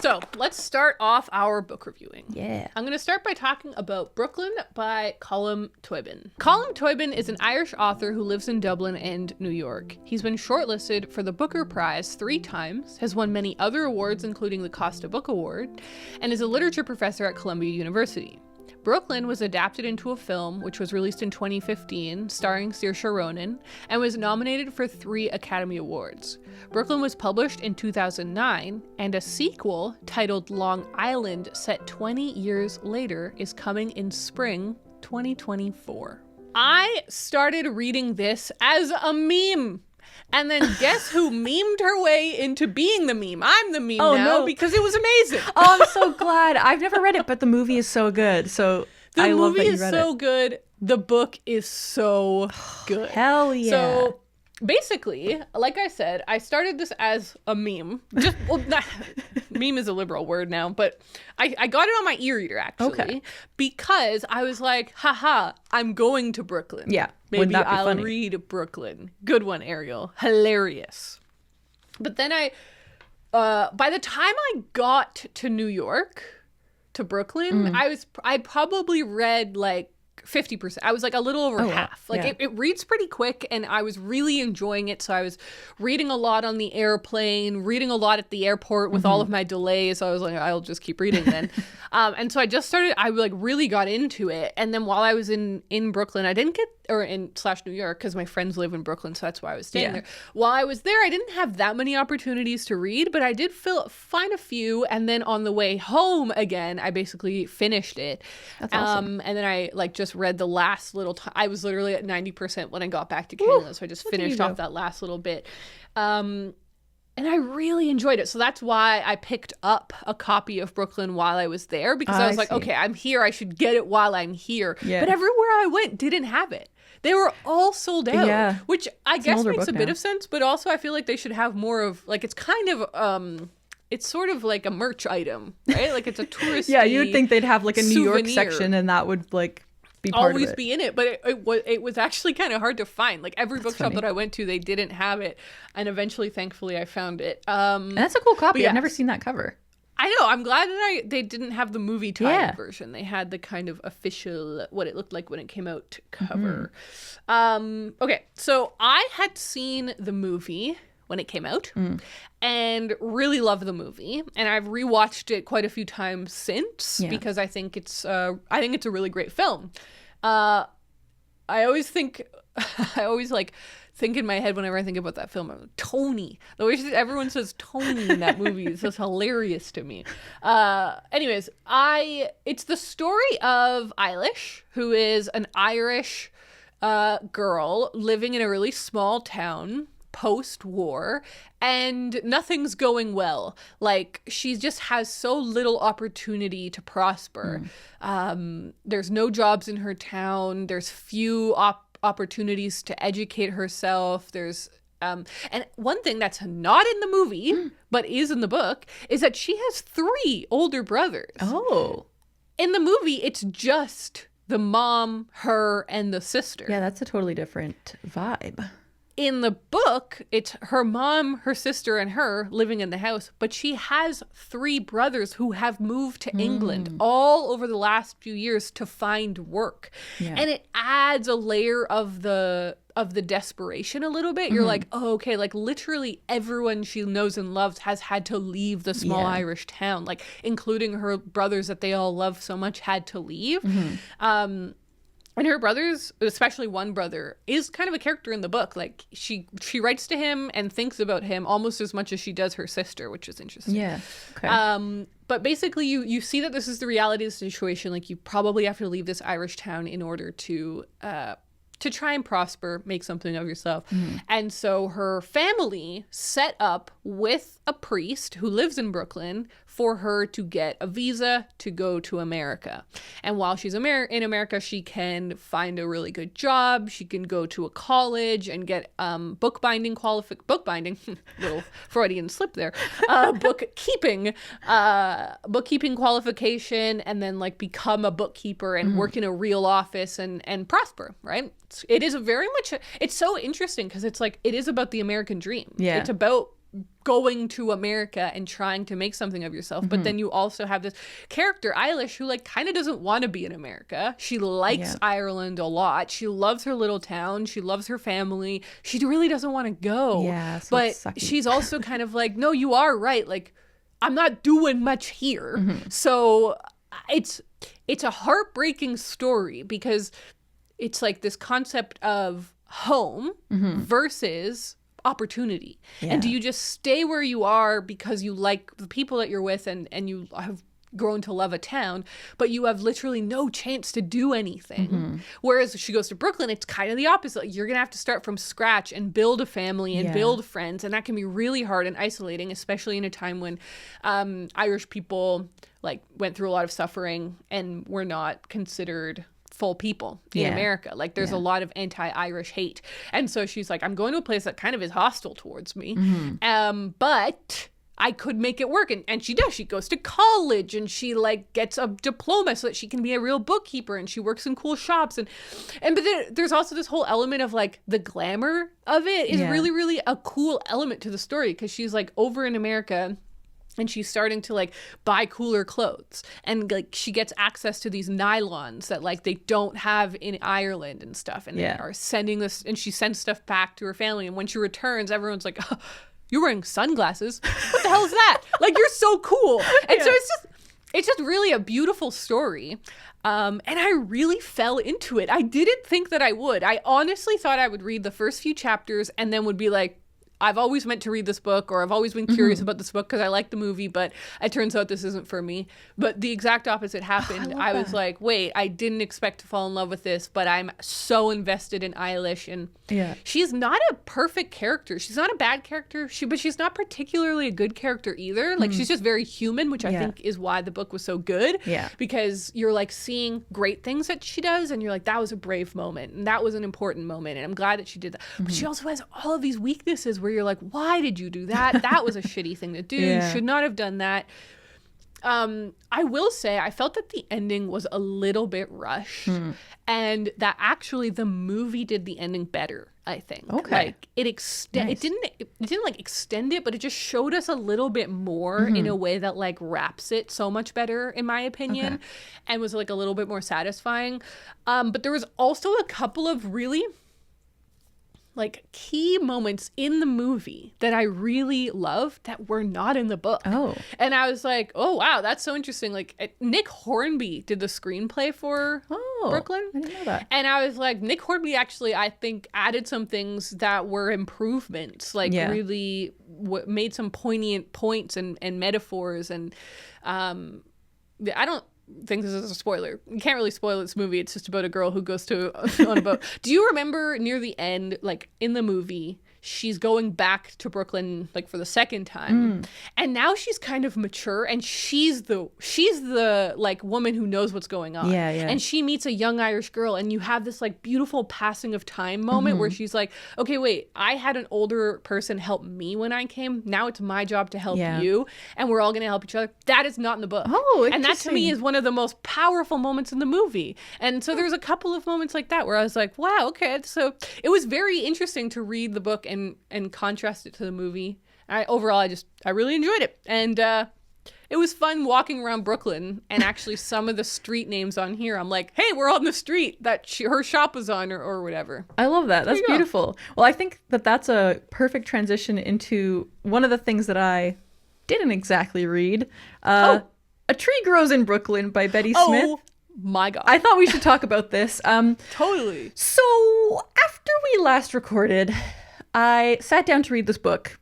So let's start off our book reviewing. Yeah. I'm going to start by talking about Brooklyn by Colm Tóibín. Colm Tóibín is an Irish author who lives in Dublin and New York. He's been shortlisted for the Booker Prize 3 times, has won many other awards including the Costa Book Award, and is a literature professor at Columbia University. Brooklyn was adapted into a film, which was released in 2015, starring Saoirse Ronan, and was nominated for 3 Academy Awards. Brooklyn was published in 2009, and a sequel titled Long Island, set 20 years later, is coming in spring 2024. I started reading this as a meme. And then guess who memed her way into being the meme? I'm the meme now because it was amazing. Oh, I'm so glad. I've never read it, but the movie is so good. So I love that you read it. The movie is so good. The book is so good. Hell yeah. So basically, like I said, I started this as a meme. Meme is a liberal word now, but I got it on my e-reader actually because I was like, haha, I'm going to Brooklyn. Yeah. Maybe I'll read Brooklyn. Good one, Ariel. Hilarious. But then by the time I got to New York, to Brooklyn, I probably read like 50%. I was like a little over half. Like it reads pretty quick and I was really enjoying it. So I was reading a lot on the airplane, reading a lot at the airport with all of my delays. So I was like, I'll just keep reading then. And so I just started, I like really got into it. And then while I was in Brooklyn, I didn't get, or in / New York, because my friends live in Brooklyn. So that's why I was staying there. While I was there, I didn't have that many opportunities to read, but I did find a few. And then on the way home again, I basically finished it. That's awesome. And then I like just read the last little time. I was literally at 90% when I got back to Canada. So I just finished off that last little bit. And I really enjoyed it. So that's why I picked up a copy of Brooklyn while I was there, because I was like, okay, I'm here. I should get it while I'm here. Yeah. But everywhere I went didn't have it. They were all sold out, which I guess makes a bit of sense. But also I feel like they should have more of like, it's kind of, it's sort of like a merch item, right? Like it's a tourist. Yeah, you would think they'd have like a New souvenir. York section and that would like be part always of it. Be in it, but it was actually kind of hard to find. Like every bookshop that I went to, they didn't have it, and eventually, thankfully, I found it. And that's a cool copy. I've never seen that cover. I know. I'm glad that they didn't have the movie tie version. They had the kind of official, what it looked like when it came out cover. Okay, so I had seen the movie when it came out and really loved the movie, and I've rewatched it quite a few times since because I think it's a really great film. I always think in my head whenever I think about that film, I'm like, Tony. The way everyone says Tony in that movie is just hilarious to me. Anyways, it's the story of Eilish, who is an Irish girl living in a really small town post-war, and nothing's going well. Like, she just has so little opportunity to prosper. There's no jobs in her town. There's few opportunities to educate herself. There's and one thing that's not in the movie but is in the book is that she has 3 older brothers. In the movie, it's just the mom, her, and the sister. Yeah, that's a totally different vibe. In the book, it's her mom, her sister, and her living in the house, but she has 3 brothers who have moved to England all over the last few years to find work. And it adds a layer of the desperation a little bit. You're like, oh, okay, like literally everyone she knows and loves has had to leave the small Irish town, like including her brothers that they all love so much had to leave. And her brothers, especially one brother, is kind of a character in the book. Like she writes to him and thinks about him almost as much as she does her sister, which is interesting. Yeah. Okay. But basically you see that this is the reality of the situation. Like you probably have to leave this Irish town in order to try and prosper, make something of yourself. And so her family set up with a priest who lives in Brooklyn for her to get a visa to go to America. And while she's in America, she can find a really good job. She can go to a college and get bookbinding, little Freudian slip there, bookkeeping qualification, and then like become a bookkeeper and work in a real office and prosper, right? It is it's so interesting because it's like, it is about the American dream. Yeah. It's about going to America and trying to make something of yourself. But then you also have this character, Eilish, who like kind of doesn't want to be in America. She likes Ireland a lot. She loves her little town. She loves her family. She really doesn't want to go. Yeah, so but she's also kind of like, no, you are right. Like, I'm not doing much here. So it's a heartbreaking story because it's like this concept of home versus opportunity. And do you just stay where you are because you like the people that you're with and you have grown to love a town, but you have literally no chance to do anything. Whereas she goes to Brooklyn, it's kind of the opposite. You're gonna have to start from scratch and build a family and build friends, and that can be really hard and isolating, especially in a time when Irish people like went through a lot of suffering and were not considered full people in America. Like there's a lot of anti-Irish hate, and so she's like, I'm going to a place that kind of is hostile towards me, but I could make it work. And she does. She goes to college and she like gets a diploma so that she can be a real bookkeeper, and she works in cool shops. But then there's also this whole element of like the glamour of it is really, really a cool element to the story, because she's like over in America and she's starting to like buy cooler clothes, and like she gets access to these nylons that like they don't have in Ireland and stuff, and they are sending this, and she sends stuff back to her family, and when she returns, everyone's like, oh, you're wearing sunglasses. What the hell is that? Like, you're so cool. And so it's just really a beautiful story. And I really fell into it. I didn't think that I would. I honestly thought I would read the first few chapters and then would be like, I've always meant to read this book, or I've always been curious about this book because I like the movie, but it turns out this isn't for me. But the exact opposite happened. I was like, wait, I didn't expect to fall in love with this, but I'm so invested in Eilish, and she's not a perfect character. She's not a bad character, but she's not particularly a good character either. Like she's just very human, which I think is why the book was so good. Yeah. Because you're like seeing great things that she does, and you're like, that was a brave moment, and that was an important moment, and I'm glad that she did that. But she also has all of these weaknesses where you're like, why did you do that? That was a shitty thing to do. You should not have done that. I will say I felt that the ending was a little bit rushed, and that actually the movie did the ending better, I think. Okay. Like it didn't like extend it, but it just showed us a little bit more in a way that like wraps it so much better, in my opinion, and was like a little bit more satisfying. But there was also a couple of really like key moments in the movie that I really loved that were not in the book. Oh. And I was like, oh, wow, that's so interesting. Like Nick Hornby did the screenplay for Brooklyn. I didn't know that. And I was like, Nick Hornby actually, I think, added some things that were improvements, like really made some poignant points and metaphors. And I don't think this is a spoiler. You can't really spoil this movie. It's just about a girl who goes on a boat. Do you remember near the end, like in the movie, she's going back to Brooklyn like for the second time, and now she's kind of mature, and she's the like woman who knows what's going on. And she meets a young Irish girl, and you have this like beautiful passing of time moment where she's like, okay, wait, I had an older person help me when I came. Now it's my job to help you, and we're all gonna help each other. That is not in the book. And that to me is one of the most powerful moments in the movie. And so there's a couple of moments like that where I was like, wow, okay. So it was very interesting to read the book and contrast it to the movie. I really enjoyed it, and it was fun walking around Brooklyn, and actually some of the street names on here, I'm like, hey, we're on the street that her shop was on, or whatever. I love that. That's beautiful. Well, I think that's a perfect transition into one of the things that I didn't exactly read. A Tree Grows in Brooklyn by Betty Smith. Oh my God. I thought we should talk about this. Totally. So after we last recorded, I sat down to read this book.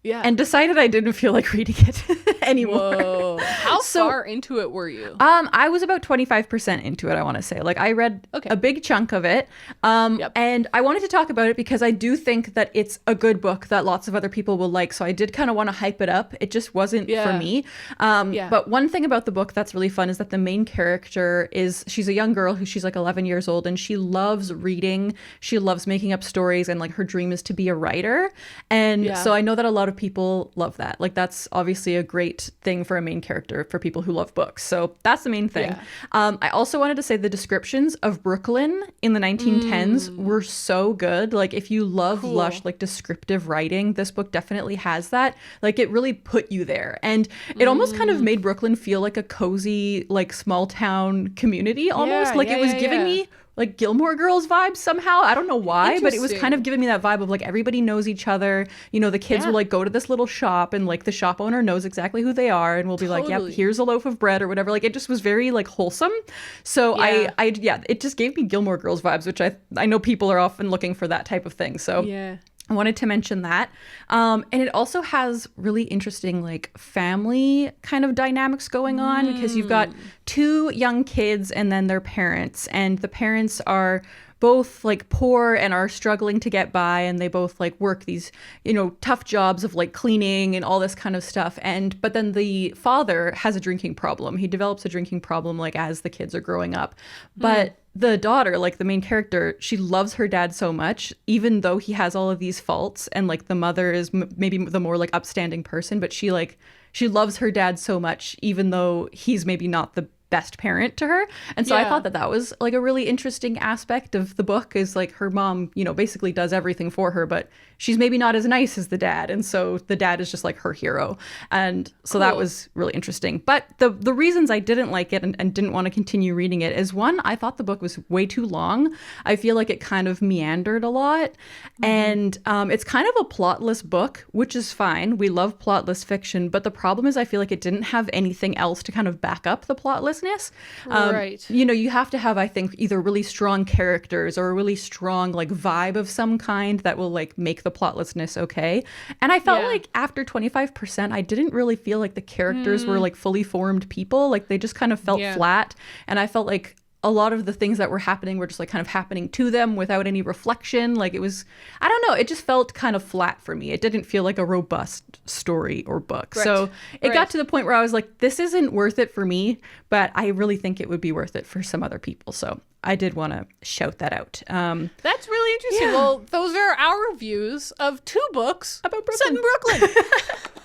Yeah. And decided I didn't feel like reading it anymore. Whoa. How far into it were you? I was about 25% into it, I want to say. Like I read a big chunk of it. And I wanted to talk about it because I do think that it's a good book that lots of other people will like. So I did kind of want to hype it up. It just wasn't for me. But one thing about the book that's really fun is that the main character she's a young girl she's like 11 years old, and she loves reading. She loves making up stories, and like her dream is to be a writer. And so I know that a lot of people love that. Like that's obviously a great great thing for a main character for people who love books. So that's the main thing. I also wanted to say the descriptions of Brooklyn in the 1910s were so good. Like if you love lush, like descriptive writing, this book definitely has that. Like it really put you there. And it almost kind of made Brooklyn feel like a cozy, like small town community almost. Like it was giving me like Gilmore Girls vibes somehow. I don't know why, but it was kind of giving me that vibe of like everybody knows each other. You know, the kids will like go to this little shop and like the shop owner knows exactly who they are and will be like, yep, here's a loaf of bread or whatever. Like it just was very like wholesome. So it just gave me Gilmore Girls vibes, which I know people are often looking for that type of thing. So I wanted to mention that. And it also has really interesting like family kind of dynamics going on because you've got two young kids and then their parents, and the parents are both like poor and are struggling to get by, and they both like work these, you know, tough jobs of like cleaning and all this kind of stuff. But then the father has a drinking problem. He develops a drinking problem like as the kids are growing up. But the daughter, like the main character, she loves her dad so much, even though he has all of these faults, and like the mother is maybe the more like upstanding person, but she loves her dad so much, even though he's maybe not the best parent to her. And so I thought that was like a really interesting aspect of the book, is like her mom, you know, basically does everything for her, but she's maybe not as nice as the dad. And so the dad is just like her hero. And so that was really interesting. But the reasons I didn't like it and didn't want to continue reading it is, one, I thought the book was way too long. I feel like it kind of meandered a lot. And it's kind of a plotless book, which is fine. We love plotless fiction. But the problem is I feel like it didn't have anything else to kind of back up the plotlessness. Right. You know, you have to have, I think, either really strong characters or a really strong like vibe of some kind that will like make the plotlessness okay. And I felt like after 25%, I didn't really feel like the characters were like fully formed people. Like they just kind of felt flat. And I felt like a lot of the things that were happening were just like kind of happening to them without any reflection. Like it was, I don't know, it just felt kind of flat for me. It didn't feel like a robust story or book. Right. So it got to the point where I was like, this isn't worth it for me, but I really think it would be worth it for some other people. So I did want to shout that out. That's really interesting. Well, those are our views of two books about Brooklyn. Set in Brooklyn.